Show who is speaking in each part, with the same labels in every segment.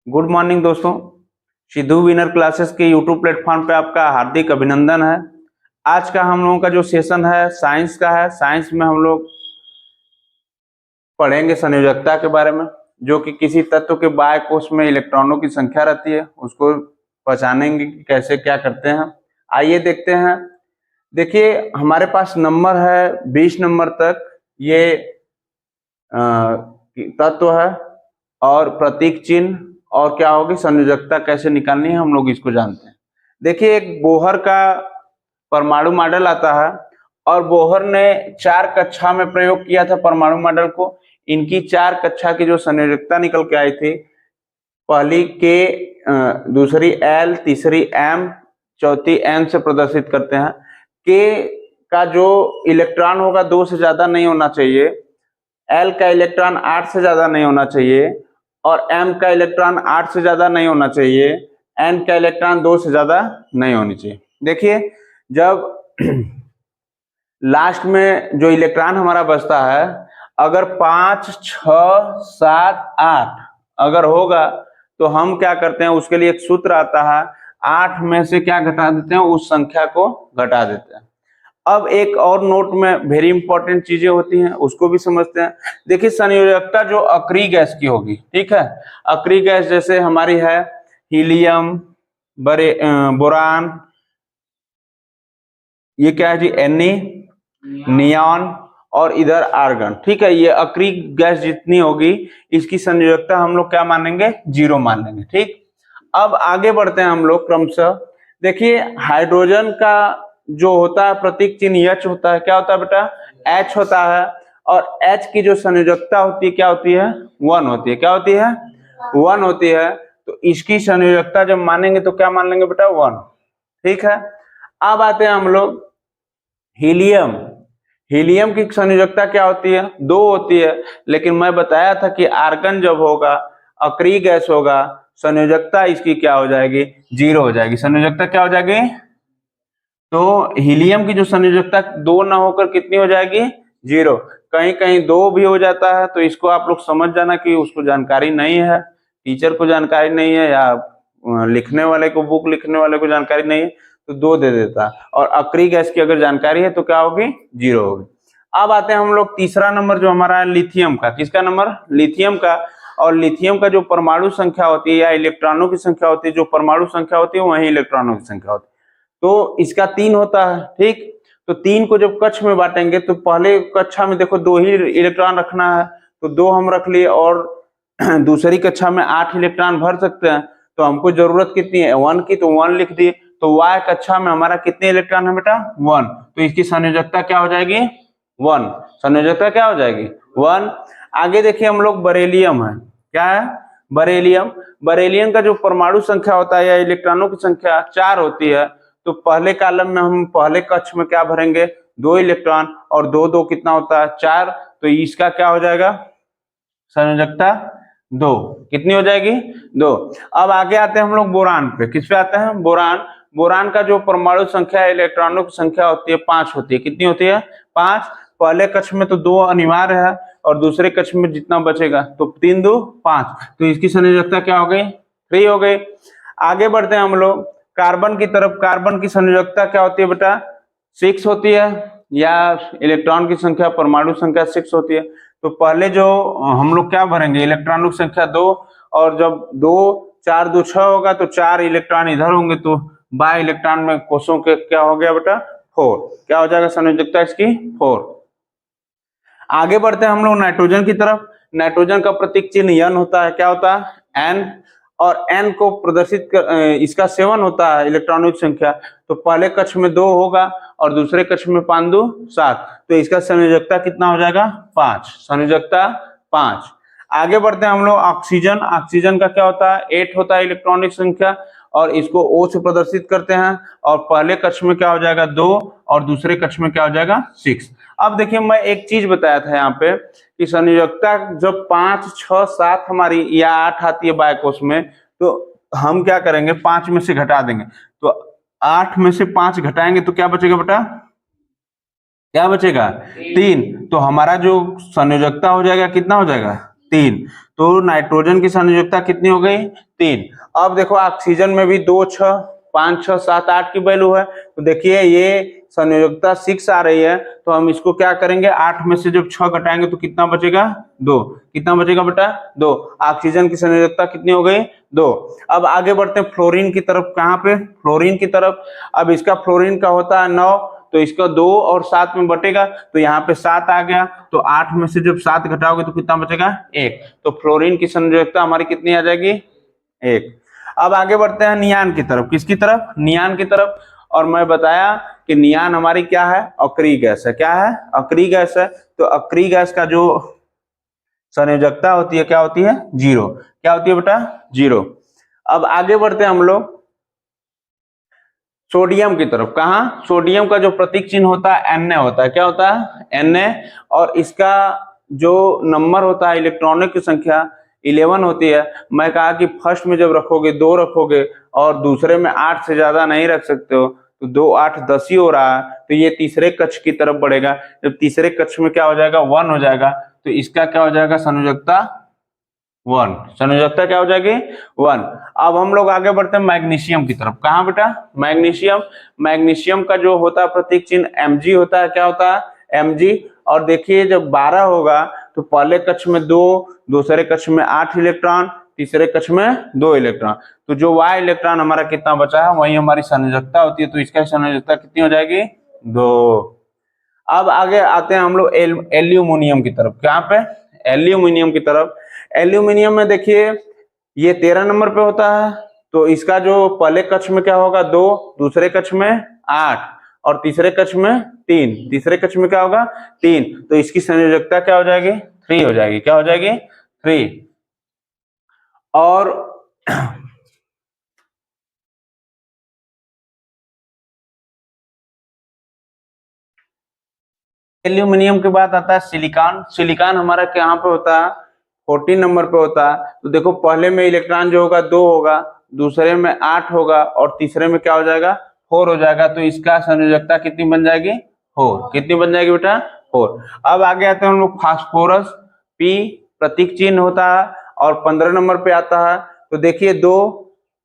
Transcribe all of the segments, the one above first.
Speaker 1: Good morning दोस्तों। Sidhu winner classes के YouTube platform पे आपका हार्दिक अभिनंदन है। आज का हम लोगों का जो सेशन है साइंस का है। साइंस में हम लोग पढ़ेंगे संयोजकता के बारे में, जो कि किसी तत्व के बाह्य कोश में इलेक्ट्रॉनों की संख्या रहती है, उसको पहचानेंगे कि कैसे क्या करते हैं। आइए देखते हैं। देखिए हमारे पास नंबर है 20 नंबर तक, ये तत्व है और प्रतीक चिन्ह और क्या होगी संयोजकता कैसे निकालनी है हम लोग इसको जानते हैं। देखिए एक बोहर का परमाणु मॉडल आता है और बोहर ने 4 कक्षा में प्रयोग किया था परमाणु मॉडल को। इनकी 4 कक्षा की जो संयोजकता निकल के आई थी, पहली के, दूसरी एल, तीसरी एम, चौथी एन से प्रदर्शित करते हैं। के का जो इलेक्ट्रॉन होगा 2 से ज्यादा नहीं होना चाहिए, एल का इलेक्ट्रॉन 8 से ज्यादा नहीं होना चाहिए और एम का इलेक्ट्रॉन 8 से ज्यादा नहीं होना चाहिए, एन का इलेक्ट्रॉन 2 से ज्यादा नहीं होनी चाहिए। देखिए जब लास्ट में जो इलेक्ट्रॉन हमारा बचता है, अगर 5, 6, 7, 8 अगर होगा तो हम क्या करते हैं, उसके लिए एक सूत्र आता है, 8 में से क्या घटा देते हैं, उस संख्या को घटा देते हैं। अब एक और नोट में वेरी इंपॉर्टेंट चीजें होती हैं, उसको भी समझते हैं। देखिए संयोजकता जो अक्रिय गैस की होगी, ठीक है, अक्रिय गैस जैसे हमारी है हीलियम, बोरान, ये क्या है जी, नियॉन और इधर आर्गन, ठीक है। ये अक्रिय गैस जितनी होगी इसकी संयोजकता हम लोग क्या मानेंगे, 0 मान लेंगे, ठीक। अब आगे बढ़ते हैं हम लोग क्रमशः। देखिए हाइड्रोजन का जो होता है प्रतीक चिन्ह H होता है, क्या होता है बेटा, H होता है, और H की जो संयोजकता होती है क्या होती है, 1 होती है। क्या होती है, 1 होती है। तो इसकी संयोजकता जब मानेंगे तो क्या मान लेंगे बेटा, 1, ठीक है। अब आते हैं हम लोग हीलियम। हीलियम की संयोजकता क्या होती है, 2 होती है, लेकिन मैं बताया था कि आर्गन जब होगा, अक्रिय गैस होगा, संयोजकता इसकी क्या हो जाएगी, 0 हो जाएगी। संयोजकता क्या हो जाएगी, तो हीलियम की जो संयोजकता 2 ना होकर कितनी हो जाएगी, 0। कहीं कहीं 2 भी हो जाता है, तो इसको आप लोग समझ जाना कि उसको जानकारी नहीं है, टीचर को जानकारी नहीं है, या लिखने वाले को, बुक लिखने वाले को जानकारी नहीं है, तो 2 दे देता है। और अक्रिय गैस की अगर जानकारी है तो क्या होगी, 0 होगी। अब आते हैं हम लोग तीसरा नंबर जो हमारा है लिथियम का। किसका नंबर, लिथियम का। और लिथियम का जो परमाणु संख्या होती है या इलेक्ट्रॉनों की संख्या होती है, जो परमाणु संख्या होती है वही इलेक्ट्रॉनों की संख्या होती है। तो इसका 3 होता है, ठीक। तो 3 को जब कक्ष में बांटेंगे तो पहले कक्षा में देखो 2 ही इलेक्ट्रॉन रखना है, तो 2 हम रख लिए, और दूसरी कक्षा में 8 इलेक्ट्रॉन भर सकते हैं, तो हमको जरूरत कितनी है, 1 की, तो 1 लिख दिए। तो y कक्षा में हमारा कितने इलेक्ट्रॉन है बेटा, 1, तो इसकी संयोजकता क्या हो जाएगी, 1। संयोजकता क्या हो जाएगी, 1। आगे देखिए हम लोग बरेलियम है, क्या है, बरेलियम। बरेलियम का जो परमाणु संख्या होता है या इलेक्ट्रॉनों की संख्या 4 होती है, तो पहले कॉलम में हम पहले कक्ष में क्या भरेंगे, 2 इलेक्ट्रॉन, और 2 2 कितना होता है, 4, तो इसका क्या हो जाएगा, संयोजकता 2, कितनी हो जाएगी, 2। अब आगे आते हैं हम लोग बोरान पे। किस पे आते हैं, बोरान। बोरान का जो परमाणु संख्या है, इलेक्ट्रॉनों की संख्या होती है 5 होती है। कितनी होती है, 5। पहले कक्ष में तो 2 अनिवार्य है, और दूसरे कक्ष में जितना बचेगा, तो 3 2 5, तो इसकी संयोजकता क्या हो गई, 3 हो गई। आगे बढ़ते हैं हम लोग कार्बन की तरफ। कार्बन की संयोजकता क्या होती है बेटा, 6 होती है, या इलेक्ट्रॉन की संख्या, परमाणु संख्या 6 होती है। तो पहले जो हम लोग क्या भरेंगे, इलेक्ट्रॉनों की संख्या 2, और जब 2 4 2 6 होगा तो 4 इलेक्ट्रॉन इधर होंगे, तो बाय इलेक्ट्रॉन में कोषों के क्या हो गया बेटा, 4। क्या हो जाएगा संयोजकता इसकी, 4। आगे बढ़ते हैं हम लोग नाइट्रोजन की तरफ। नाइट्रोजन का प्रतीक चिन्ह N होता है, क्या होता है, N, और N को प्रदर्शित इसका 7 होता है इलेक्ट्रॉनों की संख्या। तो पहले कक्ष में 2 होगा और दूसरे कक्ष में 5 2 7, तो इसका संयोजकता कितना हो जाएगा, 5। संयोजकता 5। आगे बढ़ते हैं हम लोग ऑक्सीजन। ऑक्सीजन का क्या होता है, 8 होता है इलेक्ट्रॉनिक संख्या, और इसको O से प्रदर्शित करते हैं, और पहले कक्ष में क्या हो जाएगा, 2, और दूसरे कक्ष में क्या हो जाएगा, 6। अब देखिए मैं एक चीज बताया था यहाँ पे कि संयोजकता जब 5 6 7 हमारी या 8 आती है बाह्य कोश में, तो हम क्या करेंगे, 5 में से घटा देंगे। तो 8 में से 5 घटाएंगे तो क्या बचेगा बेटा, क्या बचेगा, 3। तो हमारा जो संयोजकता हो जाएगा कितना हो जाएगा, 3। तो नाइट्रोजन की संयोजकता कितनी हो गई, 3। अब देखो ऑक्सीजन में भी 2 6 5 6 7 8 की वैल्यू है, तो देखिए ये संयोजकता 6 आ रही है, तो हम इसको क्या करेंगे 8 में से जब 6 घटाएंगे तो कितना बचेगा 2। कितना बचेगा बेटा 2। ऑक्सीजन की संयोजकता कितनी हो गई 2। अब आगे बढ़ते हैं फ्लोरीन की तरफ। कहाँ पे फ्लोरीन की तरफ। अब इसका फ्लोरीन का होता है 9, तो इसका 2 और 7 में बटेगा, तो यहाँ पे 7 आ गया, तो 8 में से जब 7 घटाओगे तो कितना बचेगा 1। तो फ्लोरीन की संयोजकता हमारी कितनी आ जाएगी 1। अब आगे बढ़ते हैं नियान की तरफ। किसकी तरफ नियान की तरफ। और मैं बताया कि नियान हमारी क्या है अक्रिय गैस है। क्या है अक्रिय गैस है। तो अक्रिय गैस का जो संयोजकता होती है क्या होती है 0। क्या होती है बेटा 0। अब आगे बढ़ते हैं हम लोग सोडियम की तरफ। कहा सोडियम का जो प्रतीक चिन्ह होता है Na होता है। क्या होता है Na। और इसका जो नंबर होता है इलेक्ट्रॉनों की संख्या 11 होती है। मैं कहा कि फर्स्ट में जब रखोगे 2 रखोगे और दूसरे में 8 से ज्यादा नहीं रख सकते हो, तो 2 8 10 ही हो रहा है, तो ये तीसरे कक्ष की तरफ बढ़ेगा। जब तीसरे कक्ष में क्या हो जाएगा 1 हो जाएगा, तो इसका क्या हो जाएगा संयोजकता 1। संयोजकता क्या हो जाएगी 1। अब हम लोग आगे बढ़ते हैं मैग्नीशियम की तरफ। कहाँ बेटा मैग्नीशियम। मैग्नीशियम का जो होता है प्रतीक चिन्ह Mg होता है। क्या होता है Mg। और देखिए जब 12 होगा तो पहले कक्ष में 2, दूसरे कक्ष में 8 इलेक्ट्रॉन, तीसरे कक्ष में 2 इलेक्ट्रॉन, तो जो y इलेक्ट्रॉन हमारा कितना बचा है वही हमारी संयोजकता होती है, तो इसका संयोजकता कितनी हो जाएगी 2। अब आगे आते हैं हम लोग एल्यूमिनियम की तरफ। कहाँ पे एल्यूमिनियम की तरफ। एल्यूमिनियम में देखिए ये 13 नंबर पे होता है, तो इसका जो पहले कक्ष में क्या होगा 2, दूसरे कक्ष में 8 और तीसरे कक्ष में 3। तीसरे कक्ष में क्या होगा 3, तो इसकी संयोजकता क्या हो जाएगी 3 हो जाएगी। क्या हो जाएगी 3। और एल्यूमिनियम के बाद आता है सिलिकॉन। सिलिकॉन हमारा कहाँ पे होता है 14 नंबर पे होता है। तो देखो पहले में इलेक्ट्रॉन जो होगा 2 होगा, दूसरे में 8 होगा और तीसरे में क्या हो जाएगा 4 हो जाएगा, तो इसका संयोजकता कितनी बन जाएगी 4। कितनी बन जाएगी बेटा 4। अब आगे आते हैं हम लोग फास्फोरस। P प्रतीक चिन्ह होता है और 15 नंबर पे आता है। तो देखिए 2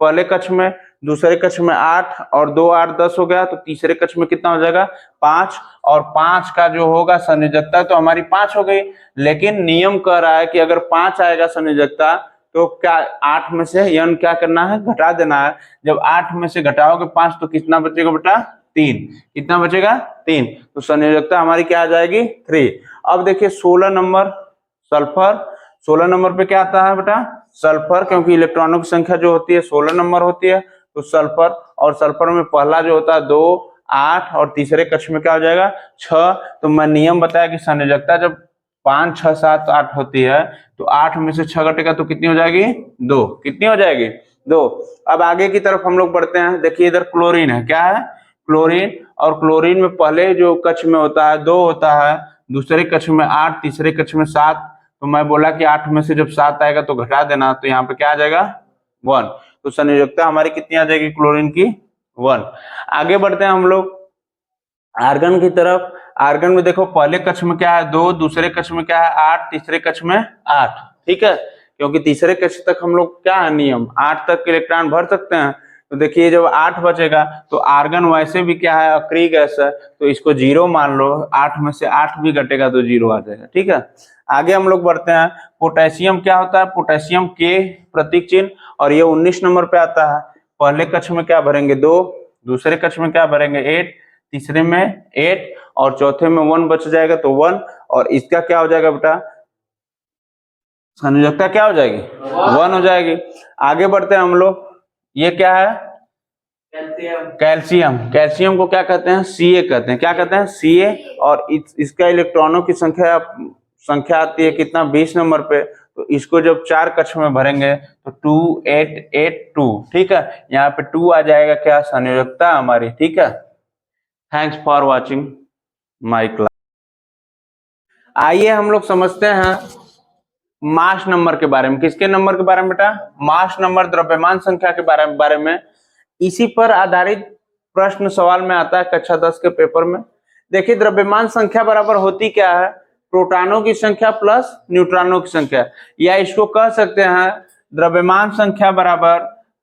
Speaker 1: पहले कक्ष में, दूसरे कक्ष में 8 और 2 8 10 हो गया, तो तीसरे कक्ष में कितना हो जाएगा 5। और 5 का जो होगा संयोजकता तो हमारी 5 हो गई, लेकिन नियम कह रहा है कि अगर 5 आएगा संयोजकता तो क्या 8 में से यन क्या करना है घटा देना है। जब 8 में से घटाओगे 5 तो कितना बचेगा बेटा 3। कितना बचेगा 3, तो संयोजकता हमारी क्या आ जाएगी 3। अब देखिए 16 नंबर सल्फर। 16 नंबर पे क्या आता है बेटा सल्फर, क्योंकि इलेक्ट्रॉनों की संख्या जो होती है 16 नंबर होती है, तो सल्फर। और सल्फर में पहला जो होता है 2 8 और तीसरे कक्ष में क्या हो जाएगा 6। तो मैं नियम बताया कि संयोजकता जब 5 6 7 8 होती है, तो 8 में से 6 घटेगा तो कितनी हो जाएगी 2। कितनी हो जाएगी 2। अब आगे की तरफ हम लोग बढ़ते हैं। देखिए इधर क्लोरीन है। क्या है क्लोरीन। और क्लोरीन में पहले जो कक्ष में होता है 2 होता है, दूसरे कक्ष में 8, तीसरे कक्ष में 7। तो मैं बोला कि 8 में से जब 7 आएगा तो घटा देना, तो यहाँ पे क्या आ जाएगा 1। तो संयोजकता हमारी कितनी आ जाएगी क्लोरीन की 1। आगे बढ़ते हैं हम लोग आर्गन की तरफ। आर्गन में देखो पहले कक्ष में क्या है 2, दूसरे कक्ष में क्या है 8, तीसरे कक्ष में 8। ठीक है, क्योंकि तीसरे कक्ष तक हम लोग क्या है नियम 8 तक इलेक्ट्रॉन भर सकते हैं। तो देखिए जब 8 बचेगा तो आर्गन वैसे भी क्या है अक्रिय गैस है, तो इसको 0 मान लो। 8 में से 8 भी घटेगा तो 0 आ जाएगा। ठीक है, आगे हम लोग बढ़ते हैं। पोटेशियम क्या होता है पोटेशियम K प्रतीक चिन्ह, और ये 19 नंबर पे आता है। पहले कक्ष में क्या भरेंगे 2, दूसरे कक्ष में क्या भरेंगे 8, तीसरे में 8 और चौथे में 1 बच जाएगा तो 1। और इसका क्या हो जाएगा बेटा संयोजकता क्या हो जाएगी 1 हो जाएगी। आगे बढ़ते हैं हम लोग। ये क्या है कैल्शियम। कैल्शियम को क्या कहते हैं Ca कहते हैं। क्या कहते हैं Ca। और इसका इलेक्ट्रॉनों की संख्या आती है कितना 20 नंबर पे। तो इसको जब 4 कक्ष में भरेंगे तो 2 8 8 2। ठीक है, यहाँ पे 2 आ जाएगा क्या संयोजकता हमारी। ठीक है, thanks for watching my class. आइए हम लोग समझते हैं मास नंबर के बारे में। किसके नंबर के बारे में बेटा मास नंबर द्रव्यमान संख्या के बारे में। इसी पर आधारित प्रश्न सवाल में आता है कक्षा 10 के पेपर में। देखिए द्रव्यमान संख्या बराबर होती क्या है प्रोटॉनों की संख्या प्लस न्यूट्रॉनों की संख्या, या इसको कह सकते हैं द्रव्यमान संख्या बराबर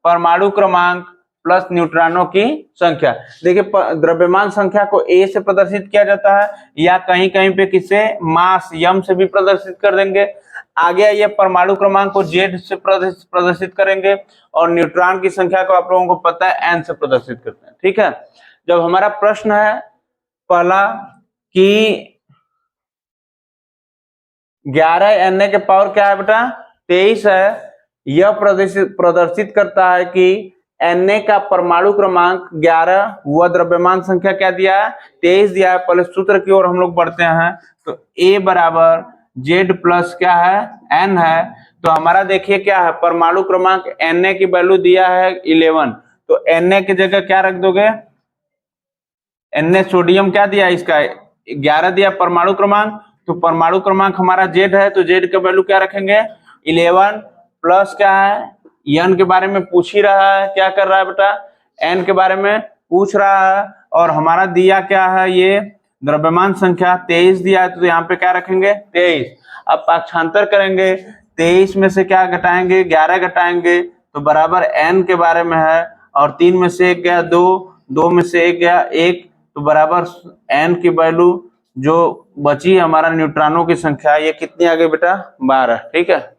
Speaker 1: परमाणु क्रमांक प्लस न्यूट्रॉनों की संख्या। देखिए द्रव्यमान संख्या को ए से प्रदर्शित किया जाता है या कहीं कहीं पे किससे, मास यम से भी प्रदर्शित कर देंगे। आगे ये परमाणु क्रमांक को जेड से प्रदर्शित करेंगे और न्यूट्रॉन की संख्या को आप लोगों को पता है एन से प्रदर्शित करते हैं। ठीक है, जब हमारा प्रश्न है पहला कि 11 Na के पावर क्या है बेटा, 23 है। यह प्रदर्शित करता है कि Na का परमाणु क्रमांक 11, वह द्रव्यमान संख्या क्या दिया है, 23 दिया है। पहले सूत्र की ओर हम लोग बढ़ते हैं तो A बराबर Z प्लस क्या है, N है। तो हमारा देखिए क्या है, परमाणु क्रमांक Na की वैल्यू दिया है 11, तो Na की जगह क्या रख दोगे, Na सोडियम क्या दिया इसका 11 दिया परमाणु क्रमांक, तो परमाणु क्रमांक हमारा Z है तो Z का वैल्यू क्या रखेंगे 11 प्लस क्या है, N के बारे में पूछ ही रहा है, क्या कर रहा है बेटा, N के बारे में पूछ रहा है। और हमारा दिया क्या है, ये द्रव्यमान संख्या 23 दिया है तो यहाँ पे क्या रखेंगे 23। अब पाक्षांतर करेंगे, 23 में से क्या घटाएंगे, 11 घटाएंगे तो बराबर N के बारे में है, और 3 में से 1 गया 2, 2 में से 1 गया 1, तो बराबर N की वैल्यू जो बची हमारा न्यूट्रॉनों की संख्या, ये कितनी आ गई बेटा 12। ठीक है।